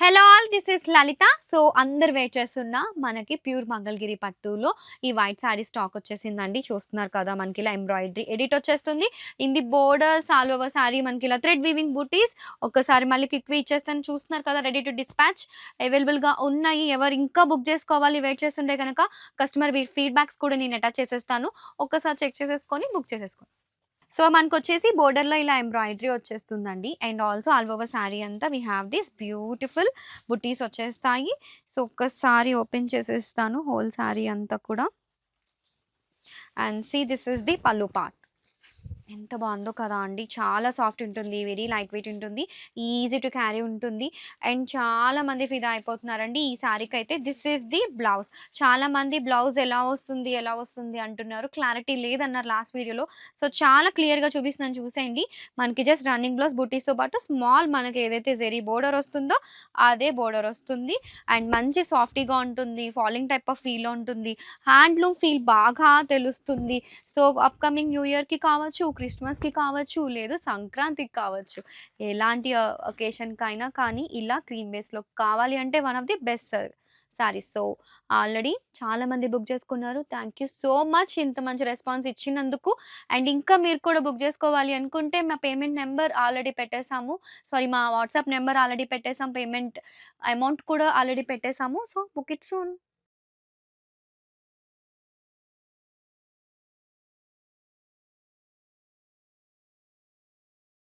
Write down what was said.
Hello all this is Lalitha. So, అందరూ wait చేస్తున్న మనకి ప్యూర్ మంగళగిరి పట్టులో ఈ వైట్ శారీ స్టాక్ వచ్చేసిందండి. చూస్తున్నారు కదా! మనకి ఇలా ఎంబ్రాయిడరీ ఎడిట్ వచ్చేస్తుంది. In the borders all over sari మనకి ఇలా థ్రెడ్ వీవింగ్ బూటీస్. ఒక్కసారి మళ్ళీ క్విక్ ఇచ్చేస్తాను. చూస్తున్నారు కదా! రెడీ టు డిస్పాచ్ అవైలబుల్‌గా ఉన్నాయి. ఎవరు ఇంకా బుక్ చేసుకోవాలి వెయిట్ చేస్తుంటే గనక కస్టమర్ ఫీడ్‌బ్యాక్స్ కూడా నేను అటాచ్ చేసేస్తాను. ఒక్కసారి చెక్ చేసేసుకొని బుక్ చేసేసుకోండి. సో, మనకొచ్చేసి బోర్డర్‌లో ఇలా ఎంబ్రాయిడరీ వచ్చేస్తుందండి. And also all over sari అంతా వి హావ్ దిస్ బ్యూటిఫుల్ బుటీస్ వచ్చేస్తాయి. సో, ఒక్కసారి ఓపెన్ చేసేస్తాను హోల్ శారీ అంతా కూడా. And see this is the pallu part. ఎంత బావుందో కదా అండి. చాలా సాఫ్ట్ ఉంటుంది. వెరీ లైట్ వెయిట్ ఉంటుంది. ఈజీ టు క్యారీ ఉంటుంది. అండ్ చాలా మంది ఫిదా అయిపోతున్నారండి ఈ శారీకైతే. This is the blouse. చాలామంది బ్లౌజ్ ఎలా వస్తుంది, ఎలా వస్తుంది అంటున్నారు. క్లారిటీ లేదన్నారు లాస్ట్ వీడియోలో. సో, చాలా క్లియర్‌గా చూపిస్తున్నాను చూసేయండి. మనకి జస్ట్ రన్నింగ్ బ్లౌజ్ బుటీస్‌తో పాటు స్మాల్ మనకి ఏదైతే జెరీ బోర్డర్ వస్తుందో అదే బోర్డర్ వస్తుంది. అండ్ మంచి సాఫ్టీగా ఉంటుంది. ఫాలింగ్ టైప్ ఆఫ్ ఫీల్‌లో ఉంటుంది. హ్యాండ్లూమ్ ఫీల్ బాగా తెలుస్తుంది. సో, అప్‌కమింగ్ న్యూ ఇయర్‌కి కావచ్చు, క్రిస్మస్‌కి కావచ్చు, లేదు సంక్రాంతికి కావచ్చు. ఎలాంటి అకేషన్‌కైనా కానీ ఇలా క్రీమ్ బేస్‌లో కావాలి అంటే one of the best saris. So, already చాలామంది బుక్ చేసుకున్నారు. థాంక్ యూ సో మచ్ ఇంత మంచి రెస్పాన్స్ ఇచ్చినందుకు. అండ్ ఇంకా మీరు కూడా బుక్ చేసుకోవాలి అనుకుంటే మా పేమెంట్ నంబర్ ఆల్రెడీ పెట్టేసాము. సారీ మా వాట్సాప్ నంబర్ ఆల్రెడీ పెట్టేసాం. పేమెంట్ అమౌంట్ కూడా ఆల్రెడీ పెట్టేసాము. So, book it soon.